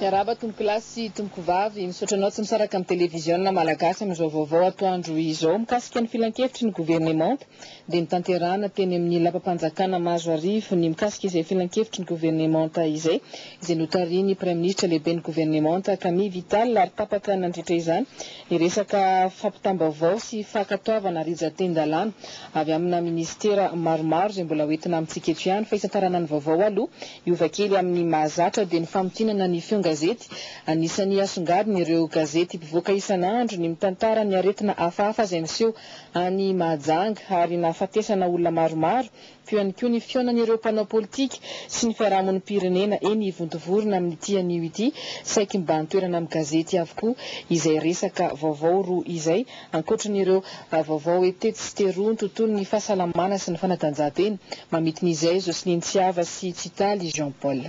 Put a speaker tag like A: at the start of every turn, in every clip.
A: Miaraba tompoko lahy sy tompoko vavy misotranao tsy misaraka amin'ny televiziona malagasy amin'izao vaovao atoandro izao mikasika ny filan-kevitry ny gouvernemanta dia nitanterahana teny amin'ny lapam-panjakana mahazo arivo ny mikasika izay filan-kevitry ny gouvernemanta izay notariany prime ministre lehibe ny gouvernemanta Camille Vital ary tapaka nandritra izany ny resaka fampitam-baovao sy fankatoavana rijatendalàna avy amina ministera maromaro izay mbola hoentina amintsika eto ihany fa isan-taranany vaovao aloha iovakely amin'ny mahazatra dia ny famotinana ny gazety anisany asongadiny ireo gazety mpivoaka isan'andro ny mitantara ny aretina hafahafa izay miseho any Mahajanga ary nahafatesana olona maromaro ihany koa ny fionan'ireo mpanao politika sy ny fiarahamonim-pirenena eny vontovorona amin'ny tianio ity saiky mba nitoerana amin'ny gazety avokoa izay resaka vaovao roa izay ankoatran'ireo vaovao etety sy teroa ny tontolo ny fahasalamana sy ny fanatanjahantena mamitin'izay Joseline Tsiava sy Tsitaly Jean Paul.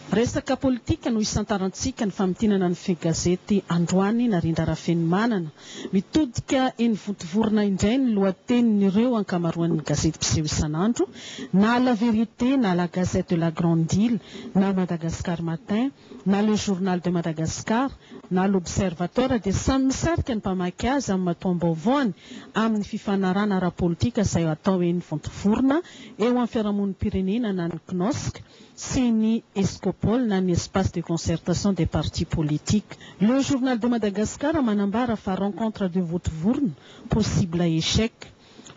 B: Resaka politika no isantarantsika ny famintinana ny gazety androany narindra rafenimanana mitodika eny vontovorona indray ny lohatenin'ireo ankamaroan'ny gazety mpiseho isan'andro na la vérité na la gazette de la grande île na Madagascar matin na le journal de Madagascar na l'observateur dia samy misarika ny mpamaky azy amin'ny matoam-baovaony amin'ny fifanarana ara-politika izay atao eny vontovorona eo amin'ny fiarahamonim-pirenena na ny CNOSC sy ny Escopole na ny espace de concertation des partis politiques. Le journal de Madagascar manambara fa rencontre de Vontovorona possible échec.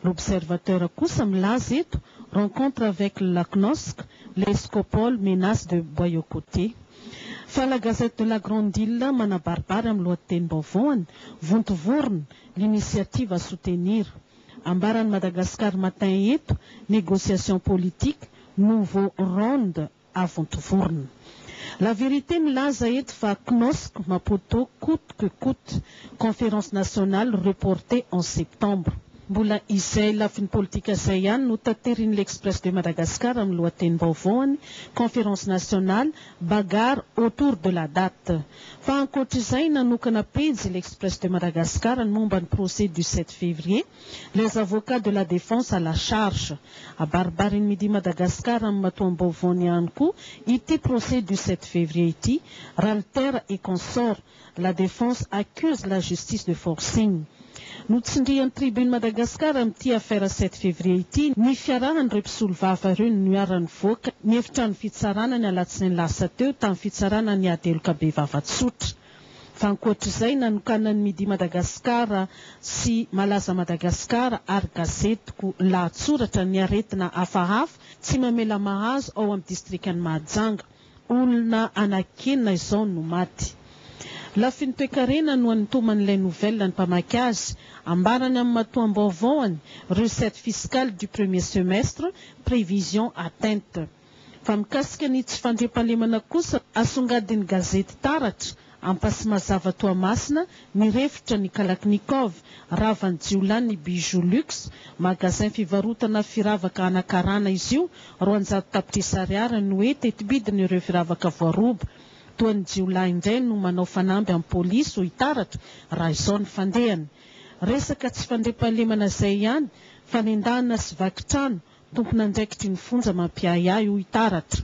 B: L'observateur kosa milaza eto rencontre avec la CNOSC, l'Escopole menace de boycotté. Fa la gazette de la grande île manabarbary amin'ny lohatenim-baovaony Vontovorona l'initiative à soutenir. Ambarany Madagascar matin eto négociation politique nouveau ronde à Vontovorona. La vérité milaza eto fa CNOSC Maputo coûte que coûte conférence nationale reportée en septembre. Mbola izay lafiny politika izay ihany no tateriny l'Express de Madagascar amin'ny lohatenim-baovaony conférence nationale bagarre autour de la date. Fa ankoatr'izay nanokana pejy l'Express de Madagascar ny momba ny procès du 7 février, les avocats de la défense à la charge. Abaribariny midi Madagascar amin'ny matoam-baovaony ihany koa ity procès du 7 février ity, Ralter et consort, la défense accuse la justice de forcing. Notsindrian'ny tribune Madagascar amin'ity affaire 7 février ity ny fiarahan'ireo mpisolo vava ireo ny niarany voaka ny efitrano fitsarana ny alatsinainy lasa teo tamin'ny fitsarana ny adeloka be vavatsotra. Fa ankoatr'izay nanokanan'ny midi Madagascar sy malaza Madagascar ary gazetiko lahatsoratra ny aretina hafahafa tsy mamela mahazo ao amin'ny distrikany Mahajanga olona anakenina izao no maty. Lafiny toekarena no antoman'ilay nouvelle ny mpamaky azy ambarany amin'ny matoam-baovaony recette fiscale du premier semestre prévision atteinte. Fa mikasika ny tsy fandriam-pahalemana kosa asongadiny gazety taratra ampasimazava Toamasina ny refitra ny Kalaknikov ravan'ny jiolany bijou luxe magasin fivarotana firavaka anakarana izy io 400 tapitrisa ariary no hoe tetibidiny ireo firavaka voaroba. Toan'ny jiolahy indray no manao fanamby amin'ny polisy ho hitaratra raha izao ny fandehany. Resaka tsy fandriam-pahalemana izay ihany fa nendahana sy vakitrano tompona andraikitry ny fonja mampiayay ho hitaratra.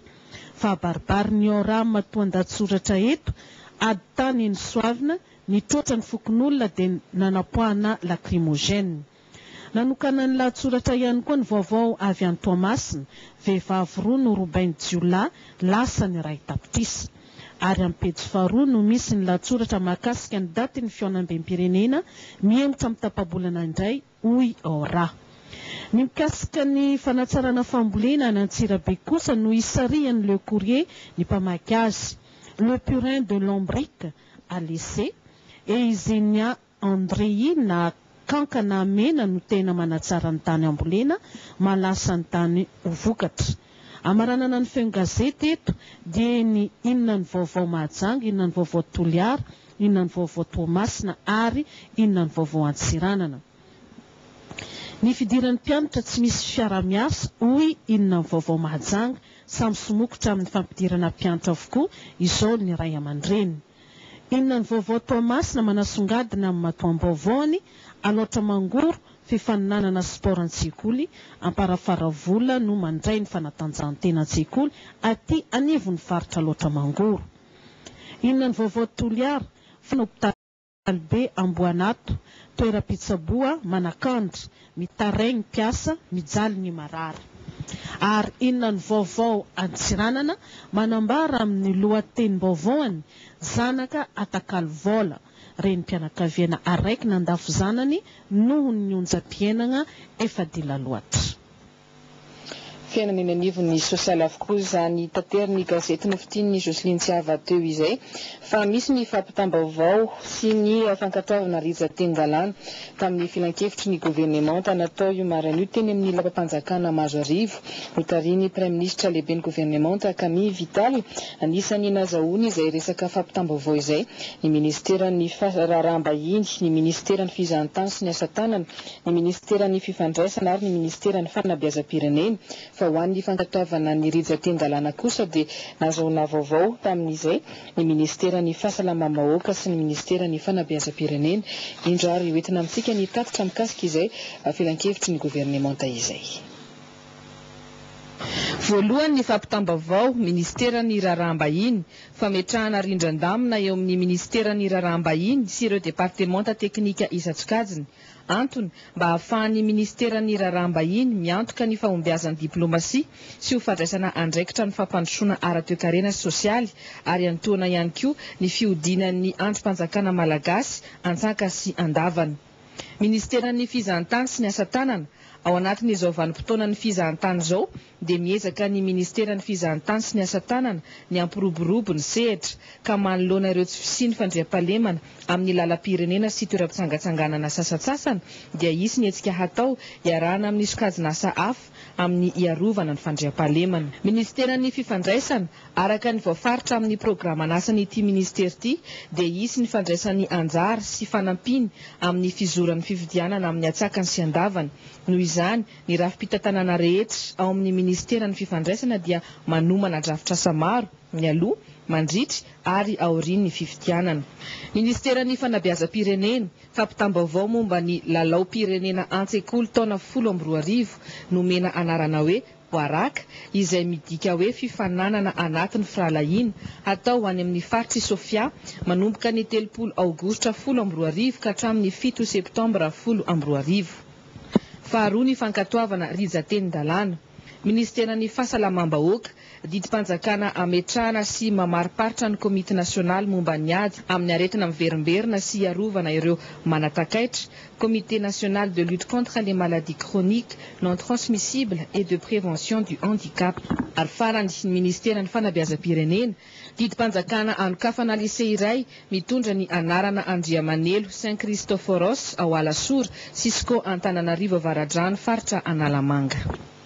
B: Fa baribary ny ora matoan-datsoratra eto ady tany eny Soavina nitroatra ny fokon'olona dia nanapoahana lacrymogène. Nanokana ny lahatsoratra ihany koa ny vaovao avy any Toamasina vehivavy roa no robainy jiolahy lasa ny ray tapitrisa. Ary amin'ny pejy faharoa no misy ny lahatsoratra mahakasika ny daty ny fioanam-bem-pirenena mihemotra amin'ny tapabolana indray hoy ora. Ny mikasika ny fanatsarana fambolena ny Antsirabe kosa no isariany Le Courrier ny mpamaky azy. Le purin de Lombric a laissé et Isenia Andrei na kankana mena no tena manatsara ny tany ambolena malasa ny tany ho vokatra. Amaranana ny feno gazety eto dia ny inona ny vaovao Mahajanga, inona ny vaovao Toliara, inona ny vaovao Toamasina ary inona ny vaovao Antsiranana. Ny fidiran'ny mpianatra tsy misy fiara-miasa hoy inona ny vaovao Mahajanga, samy somokotra amin'ny fampidirana mpianatra avokoa izao ny ray aman-dreny. Inona ny vaovao Toamasina manasongadina amin'ny matoam-baovaony aloatra mangoro fifaninanana sport an-tsekoly amparafara vola no mandray ny fanatanjahantena an-tsekoly aty anivon'ny faritra loatra mangoro. Inona ny vaovao Toliara fanopitaly be Amboanato toeram-pitsaboa manakandra mitaraigny mpiasa mijaly ny marary. Ary inona ny vaovao Antsiranana manambara amin'ny lohatenim-baovaony zanaka atakalo vola renim-pianakaviana araiky nandafy zanany noho ny onjam-piainana efa dila loatra.
A: Fiainana eny anivon'ny sosialy avokoa izany tanterany gazety Nofitin'ny Joseline Tsiava teo izay fa misy ny fampitam-baovao sy ny fankatoavana riza-teny-dalàna tamin'ny filan-kevitry ny gouvernemanta natao io maraina io teny amin'ny lapam-panjakana Mazoarivo notariany Prime Ministra lehibe ny gouvernemanta Camille Vital. Anisany nazahoany izay resaka fampitam-baovao izay ny ministeran'ny raharaha-mbahiny, ny ministeran'ny fizahantany sy ny asa tanana, ny ministeran'ny fifandraisana ary ny ministeran'ny fanabeazam-pirenena. Fa ho an'ny fankatoavana ny riza-teny-dalàna kosa dia nazahoana vaovao tamin'izay ny ministeran'ny fahasalamana-bahoaka sy ny ministeran'ny fanabeazam-pirenena. Indro ary hoentina amintsika ny tatitra mikasika izay filan-kevitry ny gouvernemanta izay. Voalohany ny fampitam-baovao ministeran'ny raharaha-mbahiny, fametrahana rindran-damina eo amin'ny ministeran'ny raharaha-mbahiny sy ireo departemanta teknika isan-tsokajiny. Antony mba ahafahan'ny ministeran'ny raharaha-mbahiny miantoka ny fahombiazan'ny diplomasia sy ho fandraisana andraikitra ny fampandrosoana ara-toe-karena sosialy ary antoana ihany koa ny fihodinan'ny androm-panjakana malagasy antsaka sy andavana. Ministeran'ny fizahantany sy ny asa tanana ao anatin'izao vanim-potoana ny fizahantany izao dia miezaka ny ministeran'ny fizahantany sy ny asa tanana ny ampiroborobo ny sehatra ka manoloana ireo tsy fisiany fandriam-pahalemana amin'ny lalam-pirenena sy toeram-pitsangatsanganana sasatsasana dia isy ny hetsika hatao iarahana amin'ny sokajina asa hafa amin'ny iarovana ny fandriam-pahalemana. Ministeran'ny fifandraisana araka ny voafaritra amin'ny programan'asany ity ministera ity dia isy ny fandraisan'ny anjara sy fanampiny amin'ny fizoran'ny fifidianana amin'ny atsakany sy andavana. Noho izany ny rafi-pitantanana rehetra ao amin'ny ministeran'ny fifandraisana dia manomana drafitra asa maro mialoha, mandritry ary aorian'ny fifidianana. Ministeran'ny fanabeazam-pirenena fampitam-baovao momba ny lalao-pirenena an-tsekoly taona 2020 nomena anarana hoe Boaraka izay midika hoe fifananana anatin'ny firalahiana atao any amin'ny faritry Sofia manomboka ny 30 aogositra 2020 ka hatramin'ny 7 septambra 2020. Faharoa ny fankatoavana riza-teny-dalàna. Ministeran'ny fahasalamana-bahoaka didim-panjakana ametrahana sy mamariparitra ny komity nasionaly momba ny ady amin'ny aretina miverimberina sy iarovana ireo manatakaitra, Comité national de lutte contre les maladies chroniques non transmissibles et de prévention du handicap. Ary farany ny ministeran'ny fanabeazam-pirenena didim-panjakana anokafana lisea iray mitondra ny anarana Andriamanelo Saint Christophoros ao Alasora, Cisco Antananarivo Avaradrano faritra Analamanga.